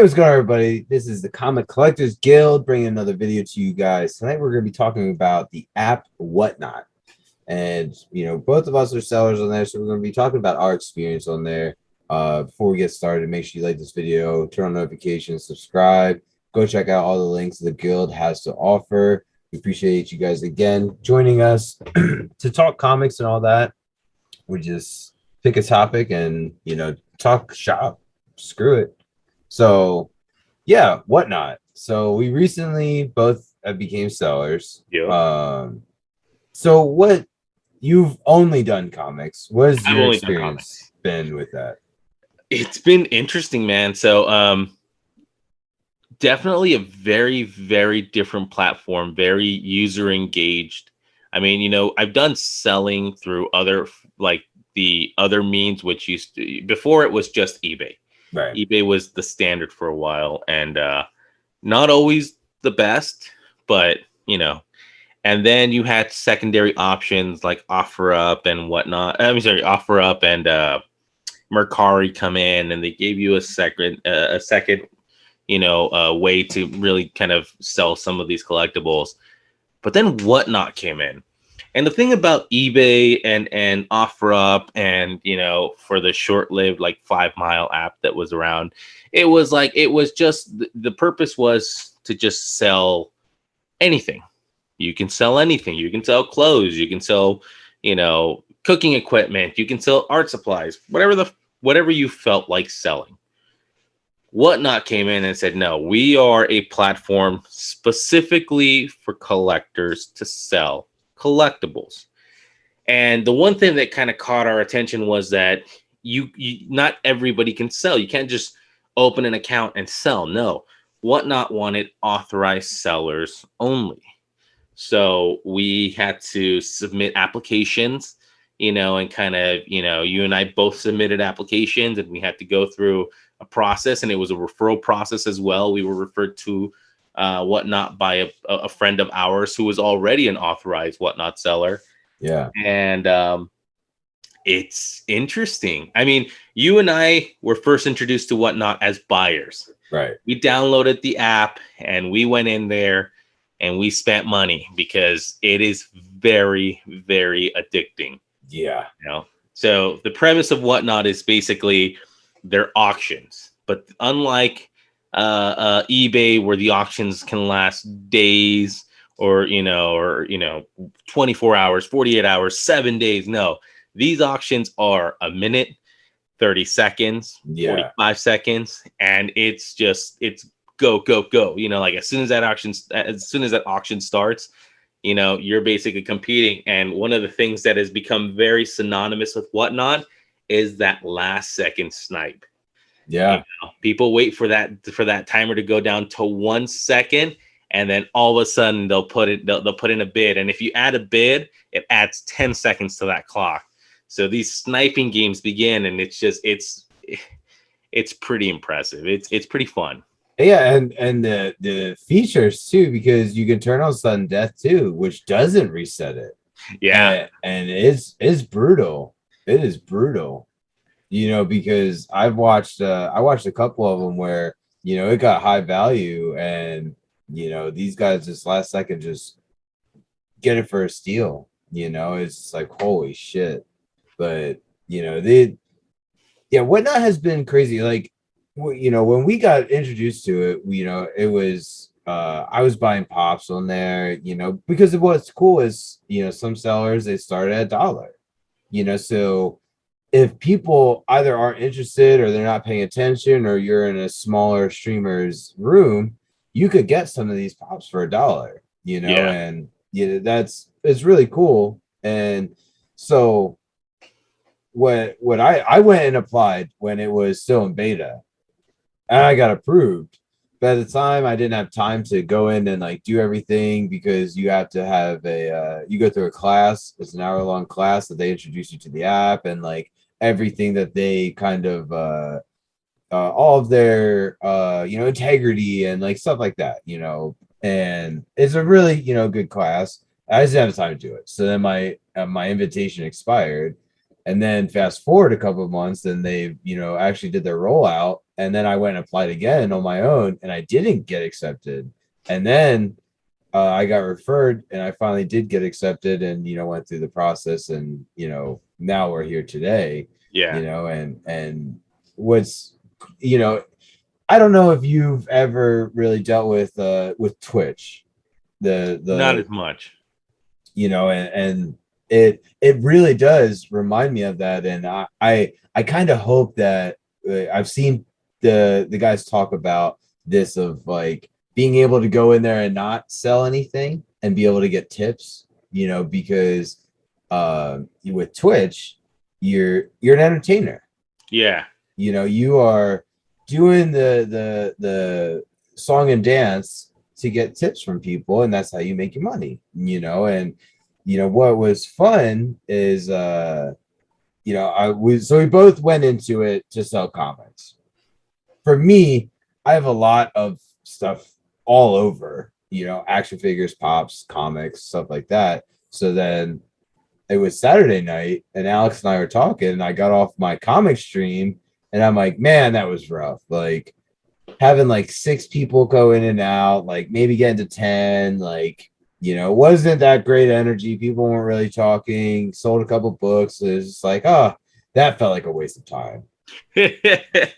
what's going on, everybody? This is the Comic Collectors Guild bringing another video to you guys. Tonight, we're going to be talking about the app WhatNot. And, both of us are sellers on there, so we're going to be talking about our experience on there. Before we get started, make sure you like this video, turn on notifications, subscribe, go check out all the links the guild has to offer. We appreciate you guys again joining us to talk comics and all that. We just pick a topic and, talk shop. Screw it. So, yeah, whatnot. So we recently both became sellers. Yeah, So what you've only done comics? What has I've your only done experience comics. been with that? It's been interesting, man. So, definitely a very, very different platform, very user engaged. I mean, I've done selling through like the other means, which used to before it was just eBay. Right. eBay was the standard for a while, and not always the best, but And then you had secondary options like OfferUp and whatnot. I'm sorry, OfferUp and Mercari come in, and they gave you a second way to really kind of sell some of these collectibles. But then whatnot came in. And the thing about eBay and OfferUp and for the short-lived like 5 Mile app that was around, it was just the purpose was to just sell anything. You can sell anything. You can sell clothes, you can sell, cooking equipment, you can sell art supplies, whatever you felt like selling. Whatnot came in and said, no, we are a platform specifically for collectors to sell collectibles. And the one thing that kind of caught our attention was that you not everybody can sell. You can't just open an account and sell. No, Whatnot wanted authorized sellers only. So we had to submit applications, and kind of, you and I both submitted applications, and we had to go through a process, and it was a referral process as well. We were referred to Whatnot by a friend of ours who was already an authorized Whatnot seller. Yeah. And it's interesting. I mean, you and I were first introduced to Whatnot as buyers. Right. We downloaded the app and we went in there and we spent money because it is very, very addicting. Yeah. So the premise of Whatnot is basically they're auctions, but unlike eBay, where the auctions can last days or 24 hours, 48 hours, 7 days. No, these auctions are a minute, 30 seconds, Yeah. 45 seconds, and it's go, go, go. Like as soon as that auction starts, you're basically competing. And one of the things that has become very synonymous with Whatnot is that last second snipe. Yeah. People wait for that timer to go down to 1 second, and then all of a sudden they'll put in a bid. And if you add a bid, it adds 10 seconds to that clock. So these sniping games begin, and it's pretty impressive. It's pretty fun. Yeah, and the features too, because you can turn on sudden death too, which doesn't reset it. Yeah. And it's brutal. It is brutal. Because I watched a couple of them where, it got high value and, these guys just last second just get it for a steal. It's like, holy shit. But, whatnot has been crazy. Like, when we got introduced to it, it was, I was buying pops on there, because of what's cool is, some sellers, they start at $1, so if people either aren't interested or they're not paying attention or you're in a smaller streamer's room, you could get some of these pops for $1, Yeah. and it's really cool. And so what I went and applied when it was still in beta and I got approved. But at the time, I didn't have time to go in and like do everything because you have to have you go through a class. It's an hour-long class that they introduce you to the app and like everything that they kind of all of their integrity and like stuff like that. And it's a really good class. I just didn't have time to do it. So then my invitation expired, and then fast forward a couple of months, and they actually did their rollout and then I went and applied again on my own, and I didn't get accepted. And then I got referred, and I finally did get accepted, and went through the process, and now we're here today. Yeah. And what's you know I don't know if you've ever really dealt with Twitch, Not the as much. and it really does remind me of that, and I kind of hope that I've seen the guys talk about this, of like being able to go in there and not sell anything and be able to get tips, because with Twitch, you're an entertainer. Yeah. You are doing the song and dance to get tips from people, and that's how you make your money. And what was fun is we both went into it to sell comics. For me, I have a lot of stuff all over, action figures, pops, comics, stuff like that. So then it was Saturday night, and Alex and I were talking, and I got off my comic stream, and I'm like, man, that was rough. Like having like 6 people go in and out, like maybe getting to 10, like, wasn't that great energy. People weren't really talking, sold a couple books. It was just like, oh, that felt like a waste of time.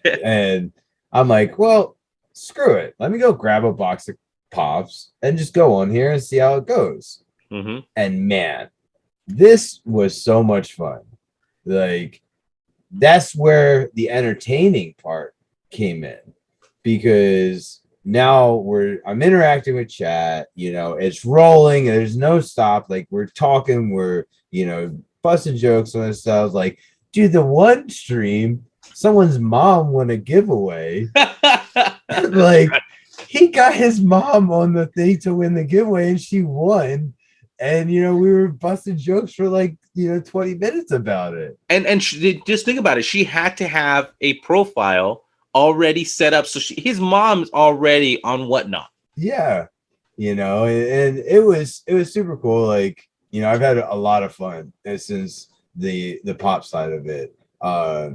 And I'm like, well, screw it. Let me go grab a box of pops and just go on here and see how it goes. Mm-hmm. And man, this was so much fun. Like, that's where the entertaining part came in, because now I'm interacting with chat, it's rolling, there's no stop, like we're talking, we're busting jokes on this stuff. Like, dude, the one stream, someone's mom won a giveaway. Like, he got his mom on the thing to win the giveaway, and she won. And we were busting jokes for like 20 minutes about it. And just think about it. She had to have a profile already set up, so his mom's already on WhatNot. Yeah, and it was super cool. Like, I've had a lot of fun since the pop side of it. I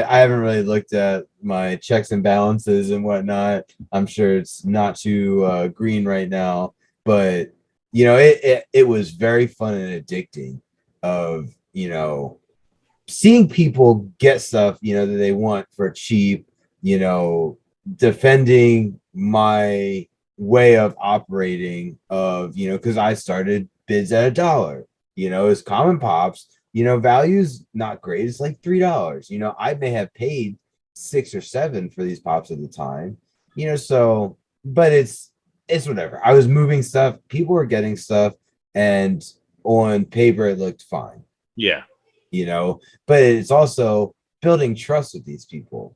haven't really looked at my checks and balances and whatnot. I'm sure it's not too green right now, but it was very fun and addicting, of seeing people get stuff that they want for cheap, defending my way of operating, of because I started bids at $1. It's common pops, value's not great, it's like $3. I may have paid 6 or 7 for these pops at the time, so, but it's whatever. I was moving stuff, people were getting stuff, and on paper it looked fine. Yeah. But it's also building trust with these people,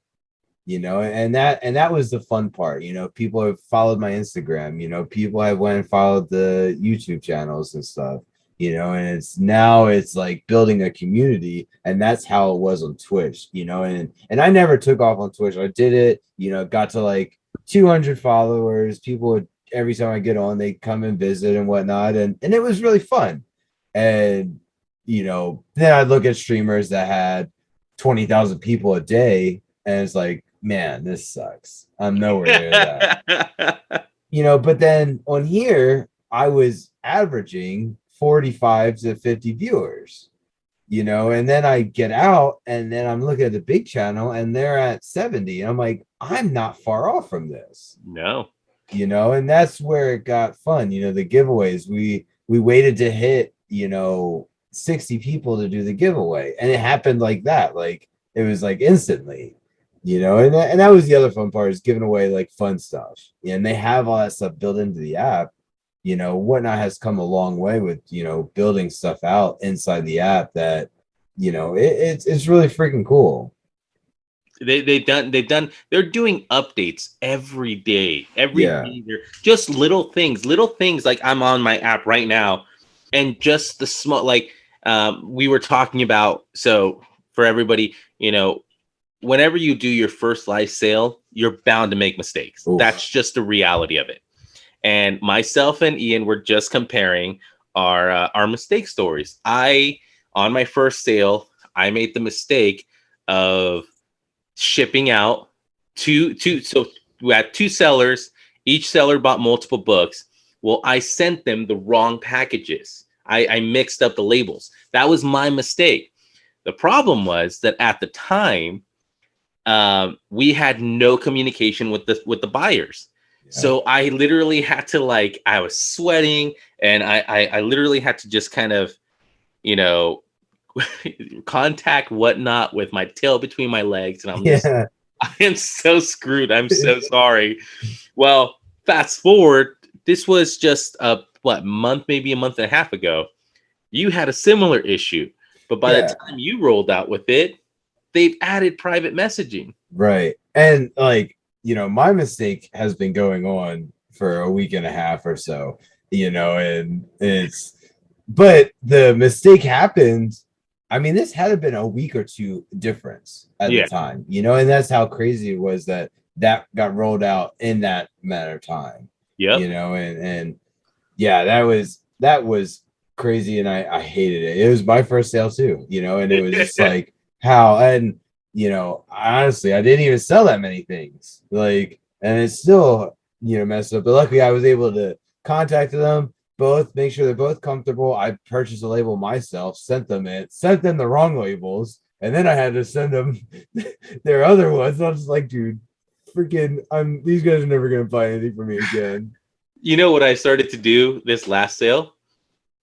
and that was the fun part. People have followed my Instagram, people have went and followed the YouTube channels and stuff, and it's like building a community, and that's how it was on Twitch, and I never took off on Twitch. I did it, got to like 200 followers. People would, every time I get on, they come and visit and whatnot, and it was really fun. And then I'd look at streamers that had 20,000 people a day, and it's like, man, this sucks. I'm nowhere near that. But then on here, I was averaging 45 to 50 viewers, and then I get out, and then I'm looking at the big channel, and they're at 70. And I'm like, I'm not far off from this. No. And that's where it got fun. The giveaways, we waited to hit 60 people to do the giveaway, and it happened like that. Like, it was like instantly, and that was the other fun part, is giving away like fun stuff. And they have all that stuff built into the app. WhatNot has come a long way with building stuff out inside the app that it's really freaking cool. They're doing updates every day. Every day, they're just little things like I'm on my app right now, and just the small, like, we were talking about. So for everybody, whenever you do your first live sale, you're bound to make mistakes. Oof. That's just the reality of it. And myself and Ian were just comparing our mistake stories. On my first sale, I made the mistake of shipping out two. So we had two sellers. Each seller bought multiple books. Well, I sent them the wrong packages. I mixed up the labels. That was my mistake. The problem was that at the time, we had no communication with the buyers. Yeah. So I literally had to I was sweating, and I literally had to just kind of, you know, contact WhatNot with my tail between my legs, and I am so screwed. I'm so sorry. Well, fast forward, this was just maybe a month and a half ago. You had a similar issue, but by the time you rolled out with it, they've added private messaging. Right. And my mistake has been going on for a week and a half or so, and but the mistake happened. I mean, this had been a week or two difference at the time, and that's how crazy it was that got rolled out in that matter of time. Yeah. And that was crazy, and I hated it. It was my first sale too, and it was just like how, and honestly, I didn't even sell that many things, and it's still messed up. But luckily, I was able to contact them both, make sure they're both comfortable. I purchased a label myself, sent them the wrong labels, and then I had to send them their other ones. I was just like, dude, freaking, these guys are never gonna buy anything from me again. You know what I started to do this last sale?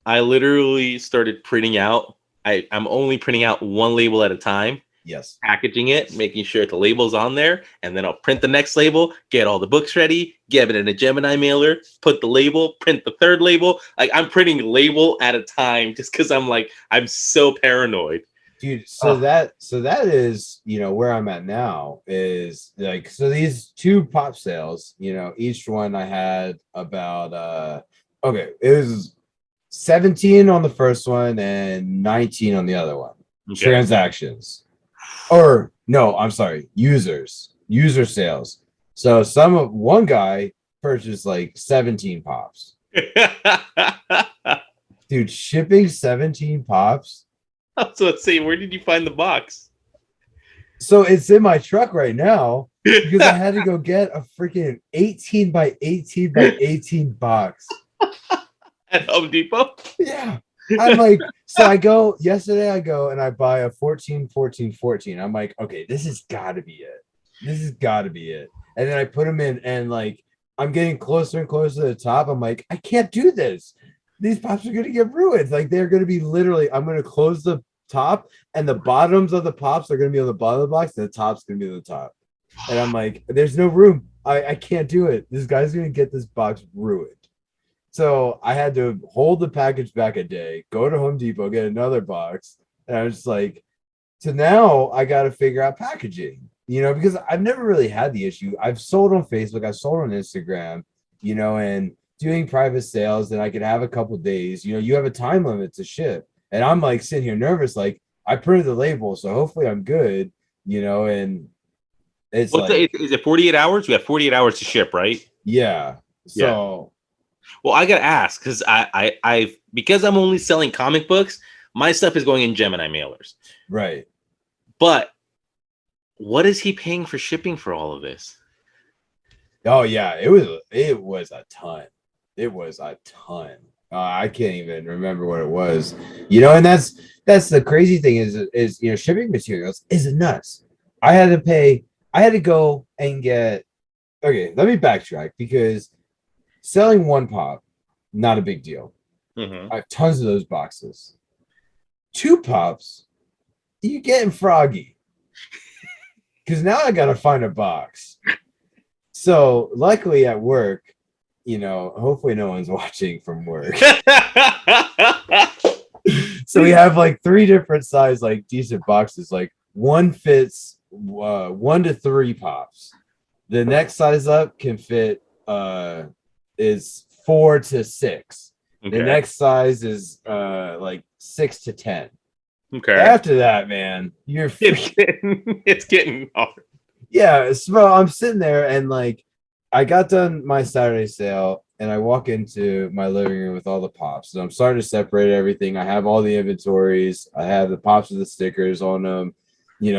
I literally started printing out. I'm only printing out one label at a time. Yes. Packaging it, making sure the label's on there, and then I'll print the next label, get all the books ready, get it in a Gemini mailer, put the label, print the third label. I'm printing label at a time just because I'm so paranoid. Dude, so that is, where I'm at now is so these two pop sales, each one I had about it was 17 on the first one and 19 on the other one. Okay. Transactions. Or no, I'm sorry, user sales. So one guy purchased 17 pops. Dude, shipping 17 pops. So let's see, where did you find the box? So it's in my truck right now because I had to go get a freaking 18 by 18 by 18 box at Home Depot. Yeah. I'm so I go and I buy a 14, 14, 14. I'm like, okay, this has got to be it. And then I put them in, and I'm getting closer and closer to the top. I'm like, I can't do this. These pops are going to get ruined. They're going to be I'm going to close the top, and the bottoms of the pops are going to be on the bottom of the box, and the top's going to be on the top. And I'm like, there's no room. I can't do it. This guy's going to get this box ruined. So I had to hold the package back a day, go to Home Depot, get another box. And I was just like, so now I got to figure out packaging, because I've never really had the issue. I've sold on Facebook, I've sold on Instagram, and doing private sales, and I could have a couple days, you have a time limit to ship. And I'm sitting here nervous, I printed the label, so hopefully I'm good, and it's is it 48 hours? We have 48 hours to ship, right? Yeah. So well, I gotta ask because because I'm only selling comic books, my stuff is going in Gemini mailers. Right. But what is he paying for shipping for all of this? Oh yeah, it was a ton. It was a ton. I can't even remember what it was. And that's the crazy thing is shipping materials is nuts. I had to go and get. Okay, let me backtrack because selling one pop, not a big deal. Mm-hmm. I have tons of those boxes. 2 pops, you getting froggy. Because now I gotta find a box. So luckily at work, hopefully no one's watching from work. So we have 3 different size, decent boxes. One fits 1 to 3 pops. The next size up can fit is 4 to 6. Okay. The next size is 6 to 10. Okay. After that, man, it's getting hard. Yeah, so I'm sitting there and I got done my Saturday sale and I walk into my living room with all the pops. And I'm starting to separate everything. I have all the inventories. I have the pops with the stickers on them.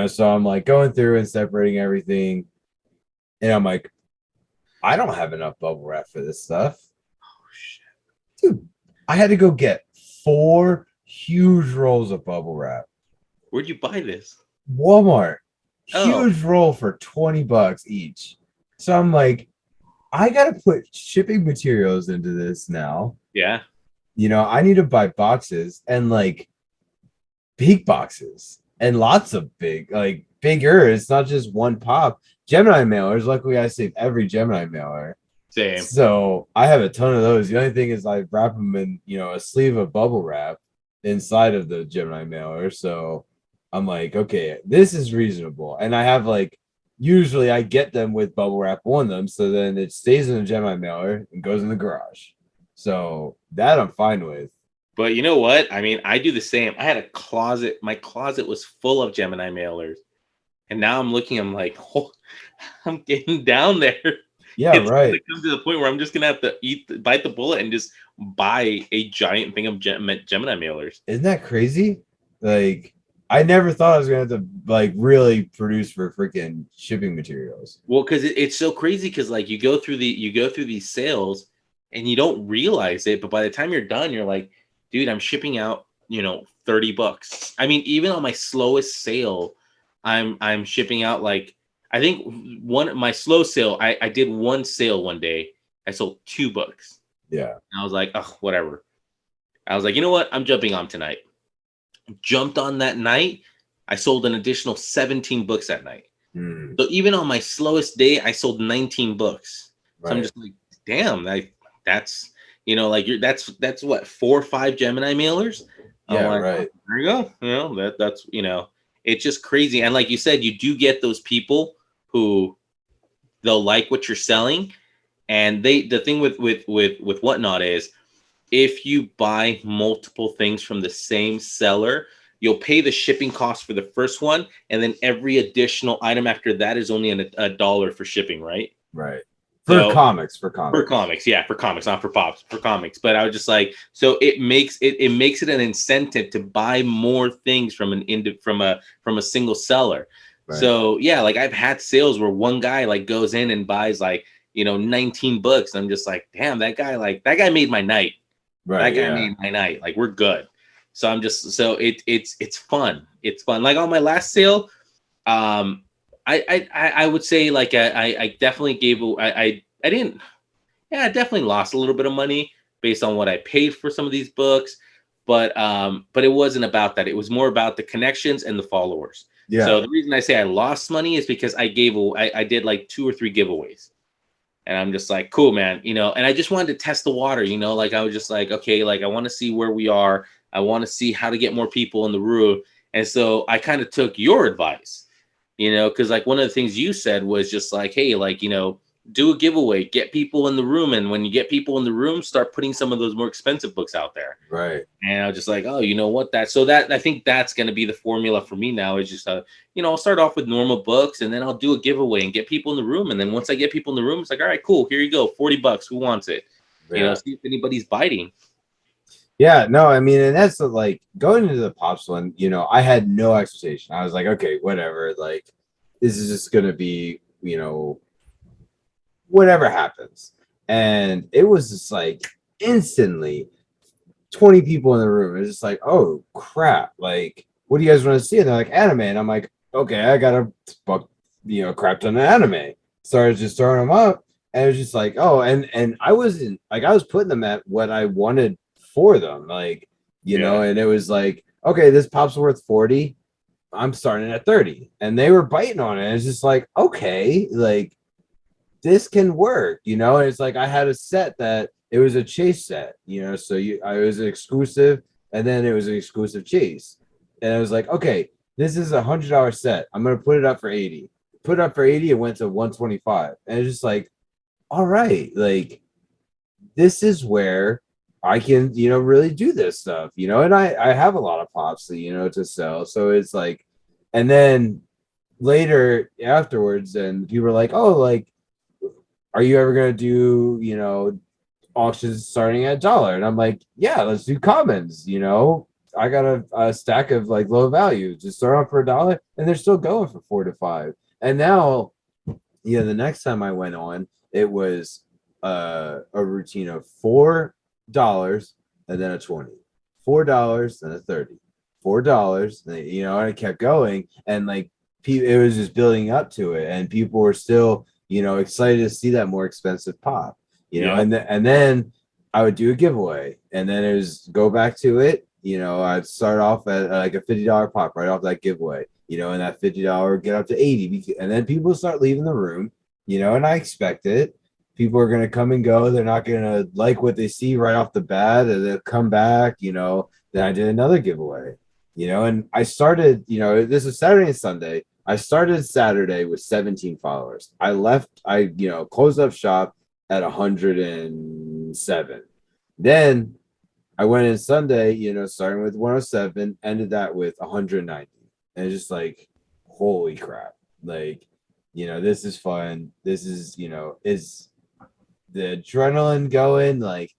So I'm going through and separating everything. And I'm like, I don't have enough bubble wrap for this stuff. Oh shit. Dude, I had to go get 4 huge rolls of bubble wrap. Where'd you buy this? Walmart, Oh, huge roll for $20 each. So I'm like, I gotta put shipping materials into this now. yeah. I need to buy boxes and like big boxes and lots of like bigger. It's not just one pop. Gemini mailers, luckily I save every Gemini mailer. Same. So I have a ton of those. The only thing is I wrap them in, a sleeve of bubble wrap inside of the Gemini mailer. So I'm like, okay, this is reasonable. And I have like, usually I get them with bubble wrap on them. So then it stays in the Gemini mailer and goes in the garage. So that I'm fine with. But you know what? I mean, I do the same. I had a closet. My closet was full of Gemini mailers. And now I'm looking, I'm like, oh, I'm getting down there. Yeah, It's going to right. come to the point where I'm just going to have to bite the bullet and just buy a giant thing of Gemini mailers. Isn't that crazy? Like, I never thought I was gonna have to like really produce for freaking shipping materials. Well, because it's so crazy because like you go through these sales and you don't realize it, but by the time you're done, you're like, dude, I'm shipping out, $30. I mean, even on my slowest sale, I'm shipping out like I think my slow sale, I did one sale one day. I sold 2 books. Yeah. And I was like, oh, whatever. I was like, you know what? I'm jumping on tonight. Jumped on that night. I sold an additional 17 books that night. Hmm. So even on my slowest day, I sold 19 books. So I'm Right. just like, damn, that's like that's what 4 or 5 Gemini mailers. I'm Yeah, like, oh, right. there you go. That's it's just crazy. And like you said, you do get those people who they'll like what you're selling, and the thing with whatnot is if you buy multiple things from the same seller, you'll pay the shipping cost for the first one, and then every additional item after that is only a dollar for shipping, right? Right. For So comics, for for comics. comics, yeah, for comics, not for pops, for comics. But I was just like, so it makes it an incentive to buy more things from from a single seller. Right. So yeah, like I've had sales where one guy like goes in and buys like 19 books. And I'm just like, damn, that guy made my night. That Right. guy Yeah. made my night. Like we're good. So I'm just so it's fun. It's fun. Like on my last sale, um, I would say like I definitely I didn't. Yeah, I definitely lost a little bit of money based on what I paid for some of these books, but it wasn't about that. It was more about the connections and the followers. Yeah. So the reason I say I lost money is because I did like 2 or 3 giveaways. And I'm just like, cool, man, and I just wanted to test the water, like I was just like, okay, like I want to see where we are. I want to see how to get more people in the room. And so I kind of took your advice, because like one of the things you said was just like, hey, like, do a giveaway, get people in the room. And when you get people in the room, start putting some of those more expensive books out there. Right. And I was just like, oh, you know what? That I think that's going to be the formula for me now is just, I'll start off with normal books and then I'll do a giveaway and get people in the room. And then once I get people in the room, it's like, all right, cool. Here you go. $40. Who wants it? Yeah. See if anybody's biting. Yeah. No, I mean, and that's like going into the pops one, I had no expectation. I was like, okay, whatever. Like, this is just gonna be, whatever happens. And it was just like instantly 20 people in the room. It's just like, oh crap. Like, what do you guys want to see? And they're like, anime. And I'm like, okay, I got a buck, crap ton of anime. Started just throwing them up. And it was just like, oh, and I wasn't like I was putting them at what I wanted for them. Like, Yeah. and it was like, okay, this pop's worth 40. I'm starting at 30. And they were biting on it. It's just like, okay, like this can work, and it's like I had a set that it was a chase set, so I was an exclusive, and then it was an exclusive chase, and I was like, okay, this is $100 set. I'm gonna put it up for 80. Put it up for 80, it went to 125, and it's just like, all right, like this is where I can, really do this stuff, and I have a lot of pops, to sell, so it's like, and then later afterwards, and people were like, oh, like are you ever going to do, auctions starting at $1? And I'm like, yeah, let's do commons. I got a stack of like low value, just start off for $1, and they're still going for 4 to 5. And now Yeah, the next time I went on, it was a routine of $4 and then a 20, $4 and a 30, $4, and it kept going, and like it was just building up to it, and people were still excited to see that more expensive pop, Yeah. and then I would do a giveaway, and then it was go back to it. I'd start off at like a $50 pop right off that giveaway, and that $50 get up to 80, and then people start leaving the room, and I expect it. People are gonna come and go. They're not gonna like what they see right off the bat, and they'll come back. Then I did another giveaway. And I started. This is Saturday and Sunday. I started Saturday with 17 followers. I left. I closed up shop at 107. Then I went in Sunday. Starting with 107, ended that with 190, and it's just like, holy crap! Like, this is fun. This is is the adrenaline going, like,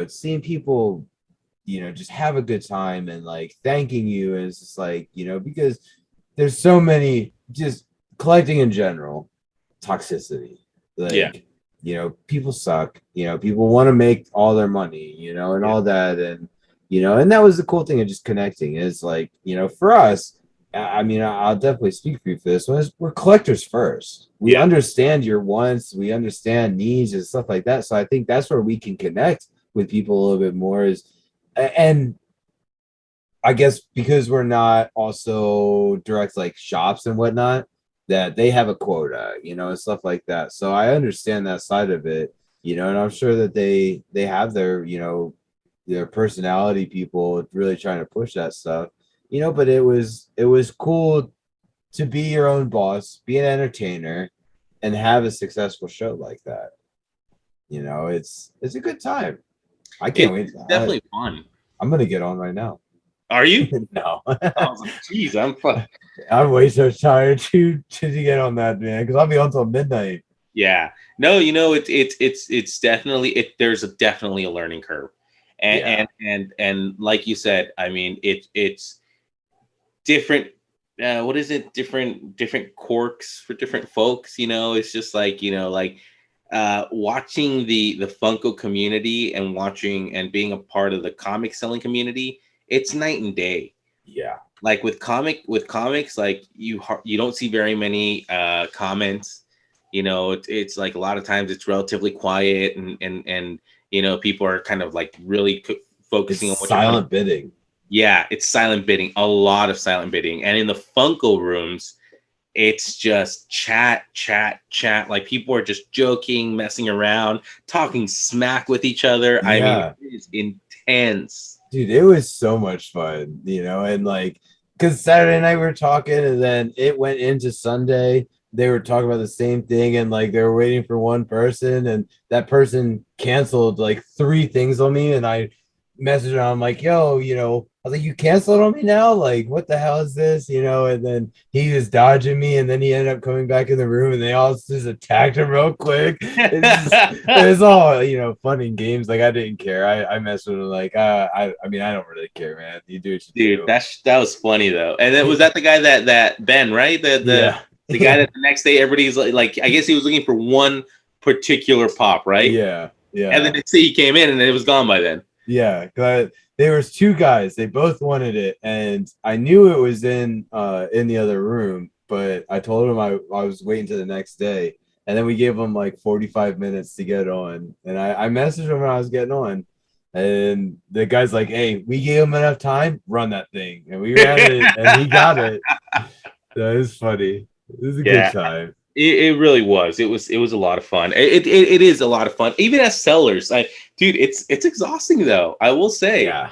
seeing people, just have a good time and like thanking you. And it's just like, because there's so many just collecting in general, toxicity. Yeah. Like, people suck, people want to make all their money, and Yeah. all that. And that was the cool thing of just connecting is like, for us, I mean, I'll definitely speak for you for this one. We're collectors first. We Yeah. understand your wants, we understand needs and stuff like that. So I think that's where we can connect with people a little bit more. And I guess because we're not also direct like shops and whatnot, that they have a quota, and stuff like that. So I understand that side of it, and I'm sure that they have their personality people really trying to push that stuff, but it was cool to be your own boss, be an entertainer, and have a successful show like that. It's a good time. I can't It's wait. definitely fun. I'm gonna get on right now. Are you? No. I was like, geez, I'm fun. I'm way so tired to get on that, man, because I'll be on till midnight. Yeah. No, it's definitely there's definitely a learning curve. And Yeah. and like you said, I mean it's different what is it? Different quirks for different folks, it's just like, like watching the Funko community and watching and being a part of the comic selling community, it's night and day. Yeah. Like with comics, like you don't see very many comments. It's like a lot of times it's relatively quiet, and people are kind of like really It's focusing on what you're trying to. silent bidding. Yeah, it's silent bidding, a lot of silent bidding, and in the Funko rooms it's just chat, chat, chat. Like people are just joking, messing around, talking smack with each other. I mean, Yeah. it is intense. Dude, it was so much fun, and like, because Saturday night we were talking, and then it went into Sunday. They were talking about the same thing, and like they were waiting for one person, and that person canceled like three things on me, and I messaged him. I'm like, yo, I was like, you canceled on me now? Like, what the hell is this? And then he was dodging me, and then he ended up coming back in the room, and they all just attacked him real quick. It's all fun and games. Like I didn't care. I messed with him. Like I mean, I don't really care, man. You do what you Dude, do. that was funny though. And then was that the guy that Ben, right? The Yeah. the guy Yeah. that the next day everybody's like I guess he was looking for one particular pop, right? Yeah. And then Yeah. they see he came in and it was gone by then. Yeah. There was two guys. They both wanted it, and I knew it was in the other room, but I told him I was waiting to the next day, and then we gave him like 45 minutes to get on, and I messaged him when I was getting on, and the guy's like, "Hey, we gave him enough time. Run that thing," and we ran it, and he got it. That was funny. It was a good Yeah, time. it really was. It was a lot of fun. It is a lot of fun. Even as sellers, dude, it's exhausting though. I will say. Yeah.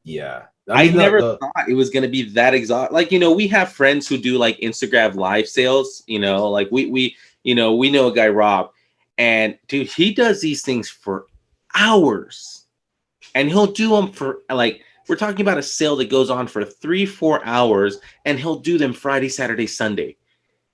Yeah. I I mean never the thought it was gonna be that exhausting. Like, we have friends who do like Instagram live sales, like we know a guy, Rob, and dude, he does these things for hours. And he'll do them for like we're talking about a sale that goes on for 3-4 hours, and he'll do them Friday, Saturday, Sunday.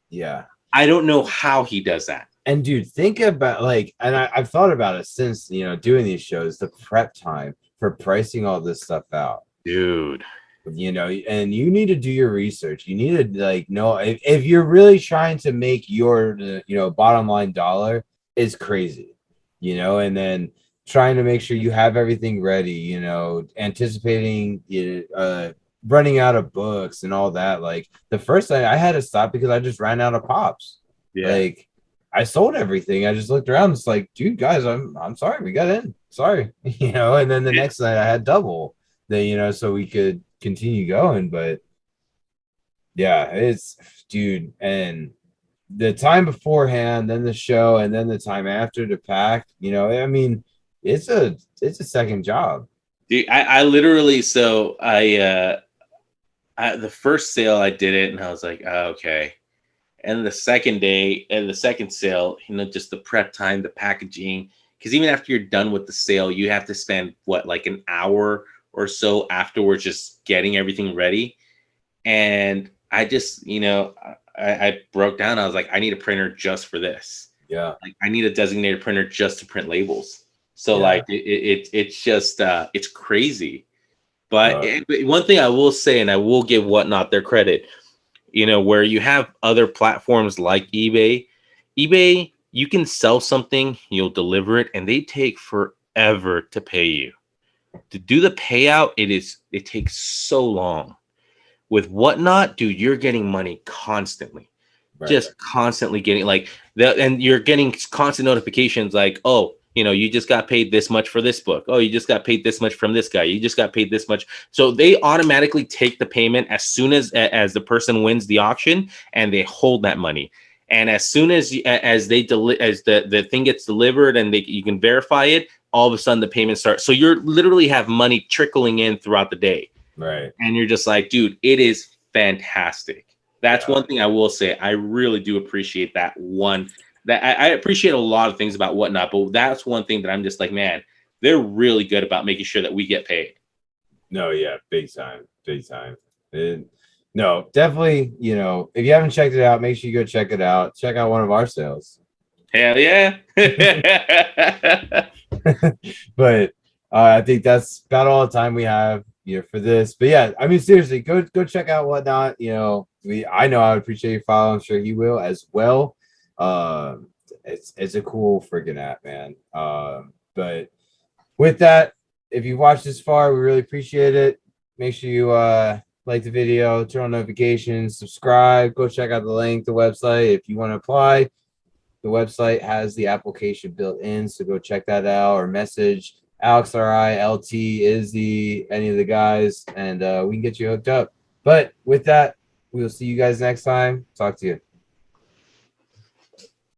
yeah. I don't know how he does that. And dude, think about like, and I've thought about it since doing these shows, the prep time for pricing all this stuff out. Dude. you know, and you need to do your research. You need to like know if you're really trying to make your you know bottom line dollar is crazy, you know, and then trying to make sure you have everything ready, you know, anticipating running out of books and all that. Like the first thing I had to stop because I just ran out of pops. Yeah. Like I sold everything. I just looked around. It's like, dude, guys, I'm sorry, we got in. Sorry, you know. And then the next night I had double. Then you know, so we could continue going. But yeah, it's dude, and the time beforehand, then the show, and then the time after to pack. You know, I mean, it's a second job. Dude, I literally so the first sale I did it and I was like, oh, okay. And the second day and the second sale, just the prep time, the packaging. Because even after you're done with the sale, you have to spend what, like an hour or so afterwards just getting everything ready. And I just, I broke down. I was like, I need a printer just for this. Yeah, Like, I need a designated printer just to print labels. So yeah. like it's just it's crazy. But No, one thing I will say, and I will give Whatnot their credit, where you have other platforms like eBay, you can sell something, you'll deliver it, and they take forever to pay you. To do the payout, it takes so long. With Whatnot, dude, you're getting money constantly, right. just constantly getting like that, and you're getting constant notifications like, oh, you just got paid this much for this book. Oh, you just got paid this much from this guy. You just got paid this much. So they automatically take the payment as soon as the person wins the auction, and they hold that money. And as soon as the thing gets delivered and you can verify it, all of a sudden the payment starts. So you're literally have money trickling in throughout the day, Right. and you're just like, dude, it is fantastic. That's Yeah. one thing I will say. I really do appreciate that one. That I appreciate a lot of things about Whatnot, but that's one thing that I'm just like, man, they're really good about making sure that we get paid. No, yeah, big time, big time. And no, definitely, you know, if you haven't checked it out, make sure you go check it out. Check out one of our sales. Hell yeah. But I think that's about all the time we have, you know, for this. But yeah, I mean, seriously, go check out Whatnot. You know, I know I would appreciate your follow. I'm sure you will as well. It's a cool freaking app, man. But with that, if you watched this far, we really appreciate it. Make sure you like the video, turn on notifications, subscribe, go check out the link, the website if you want to apply. The website has the application built in, so go check that out or message Alex RI, LT, Izzy, any of the guys, and we can get you hooked up. But with that, we will see you guys next time. Talk to you.